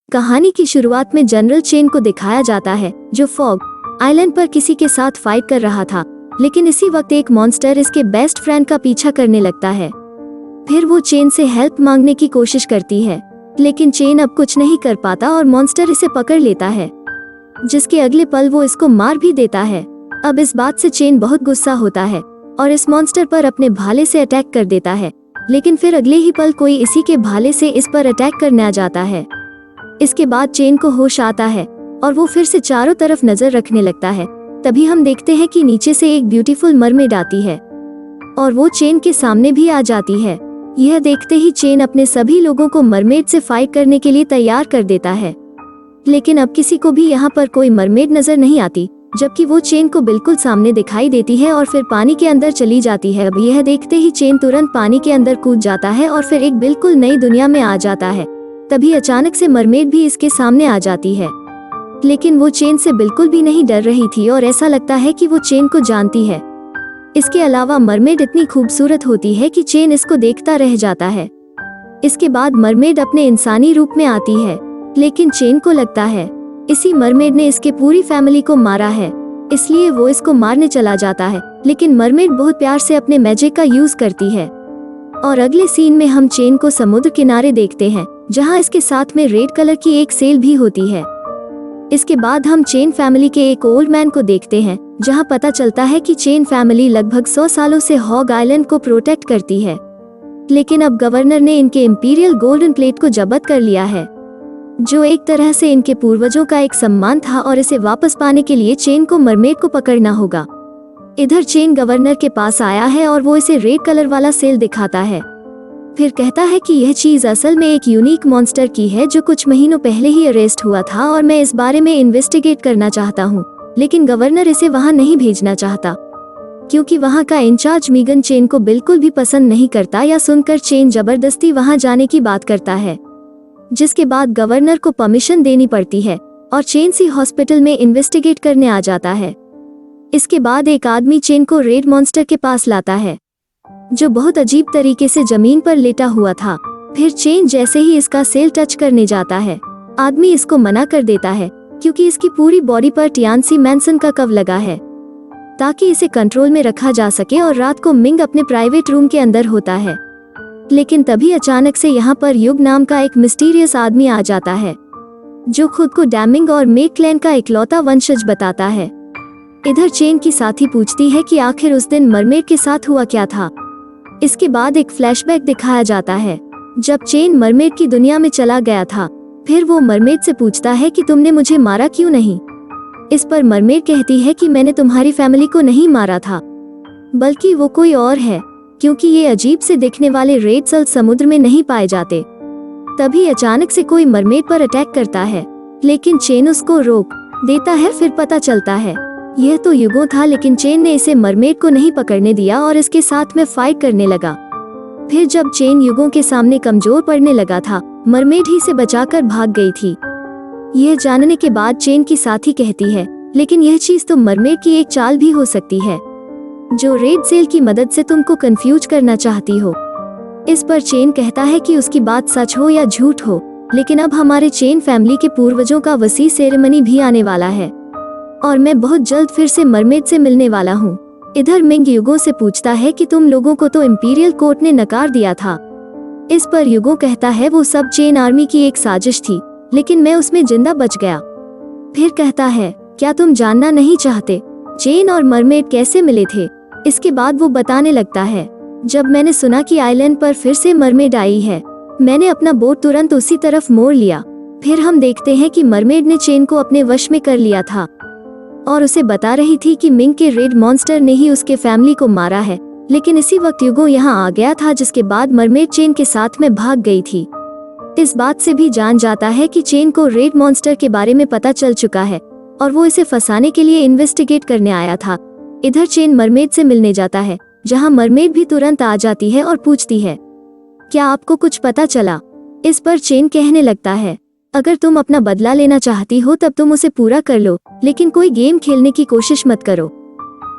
कहानी की शुरुआत में जनरल चेन को दिखाया जाता है जो फॉग आइलैंड पर किसी के साथ फाइट कर रहा था, लेकिन इसी वक्त एक मॉन्स्टर इसके बेस्ट फ्रेंड का पीछा करने लगता है। फिर वो चेन से हेल्प मांगने की कोशिश करती है, लेकिन चेन अब कुछ नहीं कर पाता और मॉन्स्टर इसे पकड़ लेता है, जिसके अगले पल वो इसको मार भी देता है। अब इस बात से चेन बहुत गुस्सा होता है और इस मॉन्स्टर पर अपने भाले से अटैक कर देता है, लेकिन फिर अगले ही पल कोई इसी के भाले से इस पर अटैक करने आ जाता है। इसके बाद चेन को होश आता है और वो फिर से चारों तरफ नजर रखने लगता है। तभी हम देखते हैं कि नीचे से एक ब्यूटीफुल मरमेड आती है और वो चेन के सामने भी आ जाती है। यह देखते ही चेन अपने सभी लोगों को मरमेड से फाइट करने के लिए तैयार कर देता है, लेकिन अब किसी को भी यहाँ पर कोई मरमेड नजर नहीं आती, जबकि वो चेन को बिल्कुल सामने दिखाई देती है और फिर पानी के अंदर चली जाती है। अब यह देखते ही चेन तुरंत पानी के अंदर कूद जाता है और फिर एक बिल्कुल नई दुनिया में आ जाता है। तभी अचानक से मरमेड भी इसके सामने आ जाती है, लेकिन वो चेन से बिल्कुल भी नहीं डर रही थी और ऐसा लगता है कि वो चेन को जानती है। इसके अलावा मरमेड इतनी खूबसूरत होती है कि चेन इसको देखता रह जाता है। इसके बाद मरमेड अपने इंसानी रूप में आती है, लेकिन चेन को लगता है इसी मरमेड ने इसके पूरी फैमिली को मारा है, इसलिए वो इसको मारने चला जाता है। लेकिन मरमेड बहुत प्यार से अपने मैजिक का यूज करती है और अगले सीन में हम चेन को समुद्र किनारे देखते हैं, जहां इसके साथ में रेड कलर की एक सेल भी होती है। इसके बाद हम चेन फैमिली के एक ओल्ड मैन को देखते हैं, जहां पता चलता है कि चेन फैमिली लगभग 100 सालों से हॉग आइलैंड को प्रोटेक्ट करती है, लेकिन अब गवर्नर ने इनके इंपीरियल गोल्डन प्लेट को जब्त कर लिया है, जो एक तरह से इनके पूर्वजों का एक सम्मान था और इसे वापस पाने के लिए चेन को मरमेड को पकड़ना होगा। इधर चेन गवर्नर के पास आया है और वो इसे रेड कलर वाला सेल दिखाता है। फिर कहता है कि यह चीज असल में एक यूनिक मॉन्स्टर की है जो कुछ महीनों पहले ही अरेस्ट हुआ था और मैं इस बारे में इन्वेस्टिगेट करना चाहता हूँ, लेकिन गवर्नर इसे वहाँ नहीं भेजना चाहता क्योंकि वहाँ का इंचार्ज मीगन चेन को बिल्कुल भी पसंद नहीं करता। या सुनकर चेन जबरदस्ती वहाँ जाने की बात करता है, जिसके बाद गवर्नर को परमिशन देनी पड़ती है और चेन सी हॉस्पिटल में इन्वेस्टिगेट करने आ जाता है। इसके बाद एक आदमी चेन को रेड मॉन्स्टर के पास लाता है, जो बहुत अजीब तरीके से जमीन पर लेटा हुआ था। फिर चेन जैसे ही इसका सेल टच करने जाता है, आदमी इसको मना कर देता है क्योंकि इसकी पूरी बॉडी पर टियानसी मैनसन का कव लगा है ताकि इसे कंट्रोल में रखा जा सके और रात को मिंग अपने प्राइवेट रूम के अंदर होता है। लेकिन तभी अचानक से यहाँ पर युग नाम का एक मिस्टीरियस आदमी आ जाता है, जो खुद को डैमिंग और मेक क्लैन का इकलौता वंशज बताता है। इधर चेन की साथी पूछती है कि आखिर उस दिन मरमेड के साथ हुआ क्या था। इसके बाद एक फ्लैशबैक दिखाया जाता है जब चेन मरमेड की दुनिया में चला गया था। फिर वो मरमेड से पूछता है कि तुमने मुझे मारा क्यों नहीं। इस पर मरमेड कहती है कि मैंने तुम्हारी फैमिली को नहीं मारा था, बल्कि वो कोई और है, क्योंकि ये अजीब से दिखने वाले रेड सेल समुद्र में नहीं पाए जाते। तभी अचानक से कोई मरमेड पर अटैक करता है, लेकिन चेन उसको रोक देता है। फिर पता चलता है यह तो युगो था, लेकिन चेन ने इसे मरमेड को नहीं पकड़ने दिया और इसके साथ में फाइट करने लगा। फिर जब चेन युगों के सामने कमजोर पड़ने लगा था, मरमेड ही से बचाकर भाग गई थी। यह जानने के बाद चेन की साथी कहती है, लेकिन यह चीज तो मरमेड की एक चाल भी हो सकती है, जो रेड सेल की मदद से तुमको कंफ्यूज करना चाहती हो। इस पर चेन कहता है कि उसकी बात सच हो या झूठ हो, लेकिन अब हमारे चेन फैमिली के पूर्वजों का वसी सेरेमनी भी आने वाला है और मैं बहुत जल्द फिर से मरमेड से मिलने वाला हूँ। इधर मिंग युगों से पूछता है कि तुम लोगों को तो इंपीरियल कोर्ट ने नकार दिया था। इस पर युगों कहता है वो सब चेन आर्मी की एक साजिश थी, लेकिन मैं उसमें जिंदा बच गया। फिर कहता है, क्या तुम जानना नहीं चाहते चेन और मरमेड कैसे मिले थे। इसके बाद वो बताने लगता है, जब मैंने सुना कि आइलैंड पर फिर से मरमेड आई है, मैंने अपना बोट तुरंत उसी तरफ मोड़ लिया। फिर हम देखते हैं कि मरमेड ने चेन को अपने वश में कर लिया था और उसे बता रही थी कि मिंग के रेड मॉन्स्टर ने ही उसके फैमिली को मारा है। लेकिन इसी वक्त युगो यहाँ आ गया था, जिसके बाद मरमेड चेन के साथ में भाग गई थी। इस बात से भी जान जाता है कि चेन को रेड मॉन्स्टर के बारे में पता चल चुका है और वो इसे फंसाने के लिए इन्वेस्टिगेट करने आया था। इधर चेन मरमेड से मिलने जाता है, जहां मरमेड भी तुरंत आ जाती है और पूछती है, क्या आपको कुछ पता चला। इस पर चेन कहने लगता है, अगर तुम अपना बदला लेना चाहती हो तब तुम उसे पूरा कर लो, लेकिन कोई गेम खेलने की कोशिश मत करो।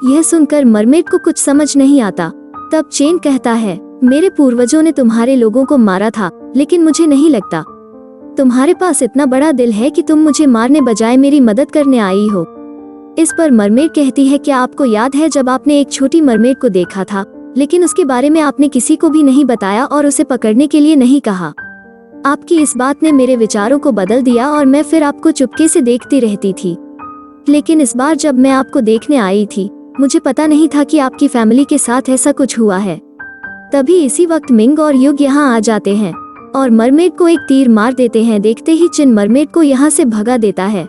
यह सुनकर मरमेड को कुछ समझ नहीं आता। तब चेन कहता है, मेरे पूर्वजों ने तुम्हारे लोगों को मारा था, लेकिन मुझे नहीं लगता तुम्हारे पास इतना बड़ा दिल है कि तुम मुझे मारने बजाय मेरी मदद करने आई हो। इस पर मरमेड कहती है, क्या आपको याद है जब आपने एक छोटी मरमेड को देखा था, लेकिन उसके बारे में आपने किसी को भी नहीं बताया और उसे पकड़ने के लिए नहीं कहा। आपकी इस बात ने मेरे विचारों को बदल दिया और मैं फिर आपको चुपके से देखती रहती थी। लेकिन इस बार जब मैं आपको देखने आई थी, मुझे पता नहीं था कि आपकी फैमिली के साथ ऐसा कुछ हुआ है। तभी इसी वक्त मिंग और युग यहाँ आ जाते हैं और मरमेड को एक तीर मार देते हैं। देखते ही चिन मरमेड को यहाँ से भगा देता है,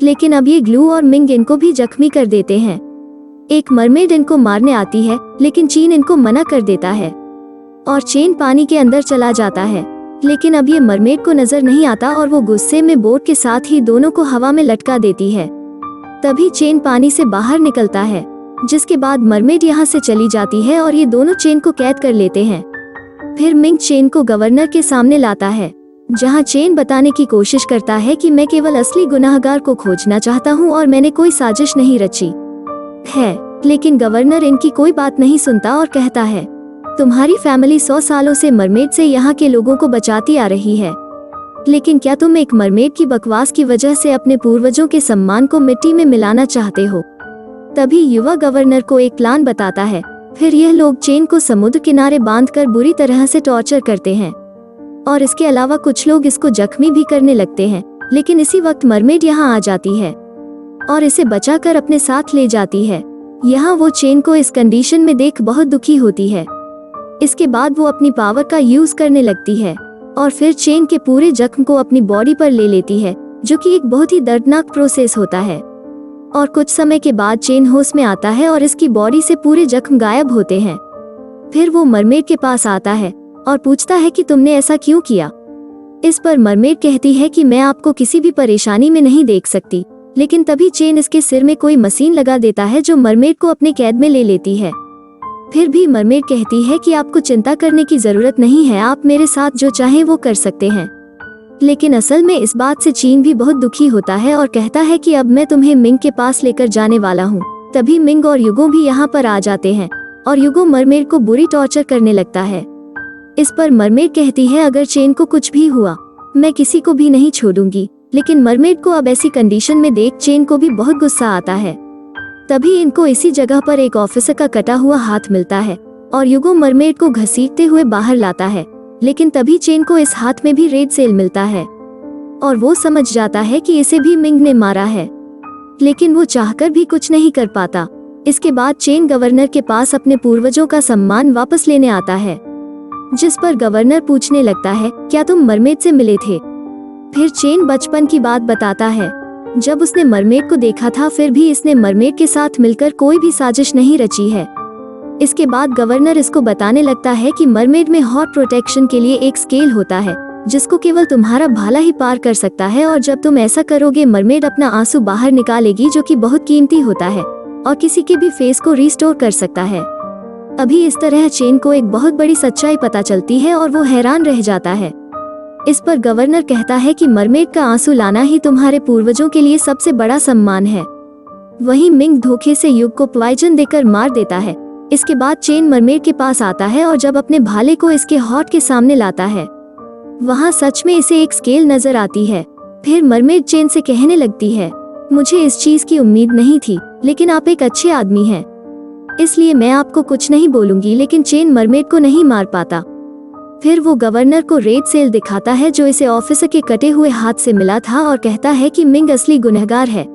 लेकिन अब ये ग्लू और मिंग इनको भी जख्मी कर देते हैं। एक मरमेड इनको मारने आती है, लेकिन चीन इनको मना कर देता है और चेन पानी के अंदर चला जाता है। लेकिन अब ये मरमेड को नजर नहीं आता और वो गुस्से में बोट के साथ ही दोनों को हवा में लटका देती है। तभी चेन पानी से बाहर निकलता है, जिसके बाद मरमेड यहाँ से चली जाती है और ये दोनों चेन को कैद कर लेते हैं। फिर मिंग चेन को गवर्नर के सामने लाता है, जहाँ चेन बताने की कोशिश करता है कि मैं केवल असली गुनाहगार को खोजना चाहता हूँ और मैंने कोई साजिश नहीं रची है। लेकिन गवर्नर इनकी कोई बात नहीं सुनता और कहता है, तुम्हारी फैमिली 100 सालों से मरमेड से यहाँ के लोगों को बचाती आ रही है, लेकिन क्या तुम एक मरमेड की बकवास की वजह से अपने पूर्वजों के सम्मान को मिट्टी में मिलाना चाहते हो? तभी युवा गवर्नर को एक प्लान बताता है। फिर यह लोग चेन को समुद्र किनारे बांधकर बुरी तरह से टॉर्चर करते हैं और इसके अलावा कुछ लोग इसको जख्मी भी करने लगते हैं। लेकिन इसी वक्त मरमेड यहाँ आ जाती है और इसे बचाकर अपने साथ ले जाती है। यहाँ वो चेन को इस कंडीशन में देख बहुत दुखी होती है। इसके बाद वो अपनी पावर का यूज करने लगती है और फिर चेन के पूरे जख्म को अपनी बॉडी पर ले लेती है, जो कि एक बहुत ही दर्दनाक प्रोसेस होता है। और कुछ समय के बाद चेन होश में आता है और इसकी बॉडी से पूरे जख्म गायब होते हैं। फिर वो मरमेड के पास आता है और पूछता है कि तुमने ऐसा क्यों किया। इस पर मरमेड कहती है कि मैं आपको किसी भी परेशानी में नहीं देख सकती। लेकिन तभी चेन इसके सिर में कोई मशीन लगा देता है, जो मरमेड को अपने कैद में ले लेती है। फिर भी मरमेड कहती है कि आपको चिंता करने की जरूरत नहीं है, आप मेरे साथ जो चाहें वो कर सकते हैं। लेकिन असल में इस बात से चीन भी बहुत दुखी होता है और कहता है कि अब मैं तुम्हें मिंग के पास लेकर जाने वाला हूँ। तभी मिंग और युगो भी यहाँ पर आ जाते हैं और युगो मरमेड को बुरी टॉर्चर करने लगता है। इस पर मरमेड कहती है, अगर चेन को कुछ भी हुआ मैं किसी को भी नहीं छोड़ूंगी। लेकिन मरमेड को अब ऐसी कंडीशन में देख चेन को भी बहुत गुस्सा आता है। तभी इनको इसी जगह पर एक ऑफिसर का कटा हुआ हाथ मिलता है और युगो मरमेड को घसीटते हुए बाहर लाता है। लेकिन तभी चेन को इस हाथ में भी रेड सेल मिलता है और वो समझ जाता है कि इसे भी मिंग ने मारा है, लेकिन वो चाहकर भी कुछ नहीं कर पाता। इसके बाद चेन गवर्नर के पास अपने पूर्वजों का सम्मान वापस लेने आता है, जिस पर गवर्नर पूछने लगता है, क्या तुम मरमेड से मिले थे? फिर चेन बचपन की बात बताता है, जब उसने मरमेड को देखा था, फिर भी इसने मरमेड के साथ मिलकर कोई भी साजिश नहीं रची है। इसके बाद गवर्नर इसको बताने लगता है कि मरमेड में हॉट प्रोटेक्शन के लिए एक स्केल होता है, जिसको केवल तुम्हारा भाला ही पार कर सकता है, और जब तुम ऐसा करोगे मरमेड अपना आंसू बाहर निकालेगी, जो कि बहुत कीमती होता है और किसी के भी फेस को रिस्टोर कर सकता है। अभी इस तरह चेन को एक बहुत बड़ी सच्चाई पता चलती है और वो हैरान रह जाता है। इस पर गवर्नर कहता है कि मरमेड का आंसू लाना ही तुम्हारे पूर्वजों के लिए सबसे बड़ा सम्मान है। वहीं मिंग धोखे से युग को पॉइजन देकर मार देता है। इसके बाद चेन मरमेड के पास आता है और जब अपने भाले को इसके हॉट के सामने लाता है, वहाँ सच में इसे एक स्केल नजर आती है। फिर मरमेड चेन से कहने लगती है, मुझे इस चीज की उम्मीद नहीं थी, लेकिन आप एक अच्छे आदमी हैं, इसलिए मैं आपको कुछ नहीं बोलूंगी। लेकिन चेन मरमेड को नहीं मार पाता। फिर वो गवर्नर को रेड सेल दिखाता है, जो इसे ऑफिसर के कटे हुए हाथ से मिला था, और कहता है कि मिंग असली गुनहगार है।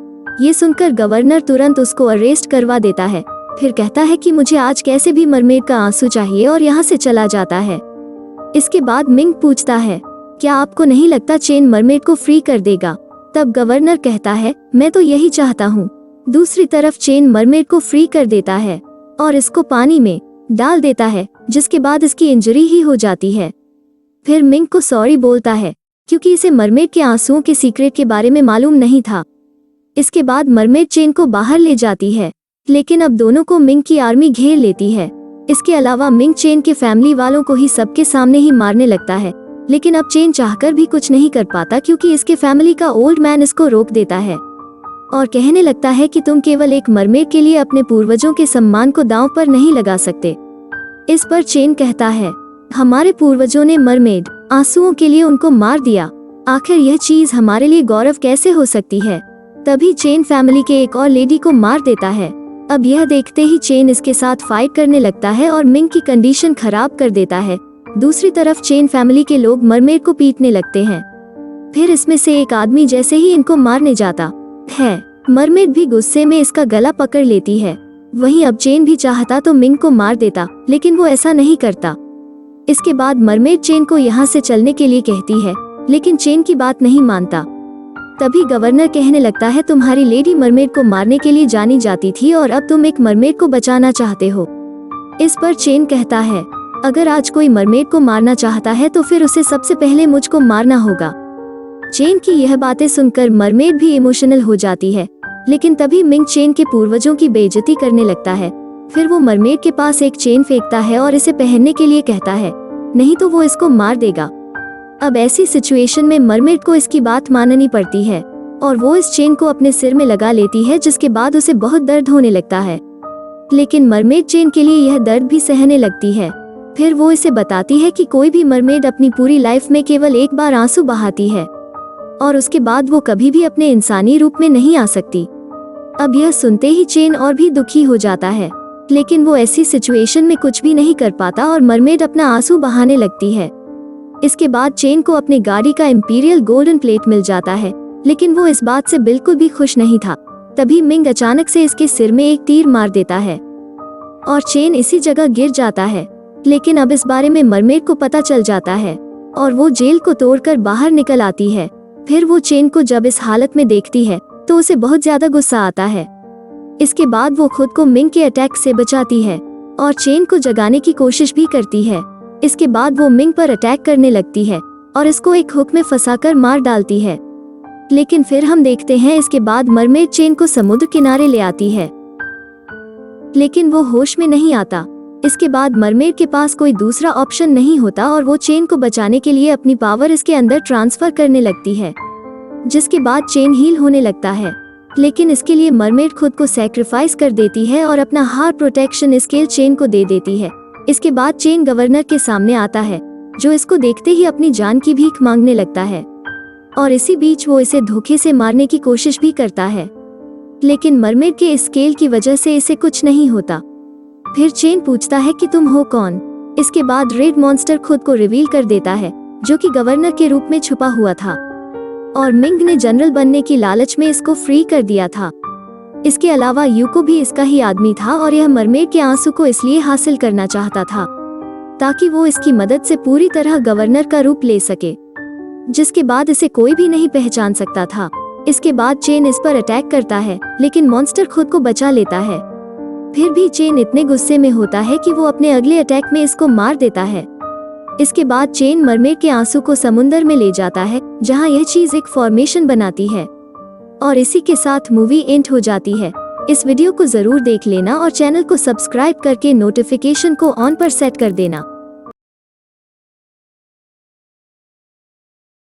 ये सुनकर गवर्नर तुरंत उसको अरेस्ट करवा देता है। फिर कहता है कि मुझे आज कैसे भी मरमेड का आंसू चाहिए, और यहाँ से चला जाता है। इसके बाद मिंग पूछता है, क्या आपको नहीं लगता चेन मरमेड को फ्री कर देगा? तब गवर्नर कहता है, मैं तो यही चाहता हूँ। दूसरी तरफ चेन मरमेड को फ्री कर देता है और इसको पानी में डाल देता है, जिसके बाद इसकी इंजरी ही हो जाती है। फिर मिंग को सॉरी बोलता है, क्योंकि इसे मरमेड के आंसुओं के सीक्रेट के बारे में मालूम नहीं था। इसके बाद मरमेड चेन को बाहर ले जाती है, लेकिन अब दोनों को मिंग की आर्मी घेर लेती है। इसके अलावा मिंग चेन के फैमिली वालों को ही सबके सामने ही मारने लगता है, लेकिन अब चेन चाहकर भी कुछ नहीं कर पाता, क्योंकि इसके फैमिली का ओल्ड मैन इसको रोक देता है और कहने लगता है कि तुम केवल एक मरमेड के लिए अपने पूर्वजों के सम्मान को दांव पर नहीं लगा सकते। इस पर चेन कहता है, हमारे पूर्वजों ने मरमेड आंसुओं के लिए उनको मार दिया, आखिर यह चीज हमारे लिए गौरव कैसे हो सकती है। तभी चेन फैमिली के एक और लेडी को मार देता है। अब यह देखते ही चेन इसके साथ फाइट करने लगता है और मिंग की कंडीशन खराब कर देता है। दूसरी तरफ चेन फैमिली के लोग मरमेड को पीटने लगते हैं। फिर इसमें से एक आदमी जैसे ही इनको मारने जाता है, मरमेड भी गुस्से में इसका गला पकड़ लेती है। वहीं अब चेन भी चाहता तो मिंग को मार देता, लेकिन वो ऐसा नहीं करता। इसके बाद मरमेड चेन को यहाँ से चलने के लिए कहती है, लेकिन चेन की बात नहीं मानता। तभी गवर्नर कहने लगता है, तुम्हारी लेडी मरमेड को मारने के लिए जानी जाती थी और अब तुम एक मरमेड को बचाना चाहते हो। इस पर चेन कहता है, अगर आज कोई मरमेड को मारना चाहता है तो फिर उसे सबसे पहले मुझको मारना होगा। चेन की यह बातें सुनकर मरमेड भी इमोशनल हो जाती है, लेकिन तभी मिंग चेन के पूर्वजों की बेइज्जती करने लगता है। फिर वो मरमेड के पास एक चेन फेंकता है और इसे पहनने के लिए कहता है, नहीं तो वो इसको मार देगा। अब ऐसी सिचुएशन में मरमेड को इसकी बात माननी पड़ती है और वो इस चेन को अपने सिर में लगा लेती है, जिसके बाद उसे बहुत दर्द होने लगता है। लेकिन मरमेड चेन के लिए यह दर्द भी सहने लगती है। फिर वो इसे बताती है कि कोई भी मरमेड अपनी पूरी लाइफ में केवल एक बार आंसू बहाती है और उसके बाद वो कभी भी अपने इंसानी रूप में नहीं आ सकती। अब यह सुनते ही चेन और भी दुखी हो जाता है, लेकिन वो ऐसी सिचुएशन में कुछ भी नहीं कर पाता और मरमेड अपना आंसू बहाने लगती है। इसके बाद चेन को अपनी गाड़ी का इंपीरियल गोल्डन प्लेट मिल जाता है, लेकिन वो इस बात से बिल्कुल भी खुश नहीं था। तभी मिंग अचानक से इसके सिर में एक तीर मार देता है और चेन इसी जगह गिर जाता है। लेकिन अब इस बारे में मरमेड को पता चल जाता है और वो जेल को तोड़कर बाहर निकल आती है। फिर वो चेन को जब इस हालत में देखती है तो उसे बहुत ज्यादा गुस्सा आता है। इसके बाद वो खुद को मिंग के अटैक से बचाती है और चेन को जगाने की कोशिश भी करती है। इसके बाद वो मिंग पर अटैक करने लगती है और इसको एक हुक में फंसाकर मार डालती है। लेकिन फिर हम देखते हैं इसके बाद मरमेड चेन को समुद्र किनारे ले आती है, लेकिन वो होश में नहीं आता। इसके बाद मरमेड के पास कोई दूसरा ऑप्शन नहीं होता और वो चेन को बचाने के लिए अपनी पावर इसके अंदर ट्रांसफर करने लगती है, जिसके बाद चेन हील होने लगता है। लेकिन इसके लिए मरमेड खुद को सैक्रिफाइस कर देती है और अपना हार्ट प्रोटेक्शन स्केल चेन को दे देती है। इसके बाद चेन गवर्नर के सामने आता है, जो इसको देखते ही अपनी जान की भीख मांगने लगता है और इसी बीच वो इसे धोखे से मारने की कोशिश भी करता है, लेकिन मरमेड के स्केल की वजह से इसे कुछ नहीं होता। फिर चेन पूछता है कि तुम हो कौन। इसके बाद रेड मॉन्स्टर खुद को रिवील कर देता है, जो कि गवर्नर के रूप में छुपा हुआ था और मिंग ने जनरल बनने की लालच में इसको फ्री कर दिया था। इसके अलावा यूको भी इसका ही आदमी था और यह मरमेड के आंसू को इसलिए हासिल करना चाहता था ताकि वो इसकी मदद से पूरी तरह गवर्नर का रूप ले सके, जिसके बाद इसे कोई भी नहीं पहचान सकता था। इसके बाद चेन इस पर अटैक करता है, लेकिन मॉन्स्टर खुद को बचा लेता है। फिर भी चेन इतने गुस्से में होता है कि वो अपने अगले अटैक में इसको मार देता है। इसके बाद चेन मरमेड के आंसू को समुंदर में ले जाता है, जहां यह चीज एक फॉर्मेशन बनाती है और इसी के साथ मूवी एंड हो जाती है। इस वीडियो को जरूर देख लेना और चैनल को सब्सक्राइब करके नोटिफिकेशन को ऑन पर सेट कर देना।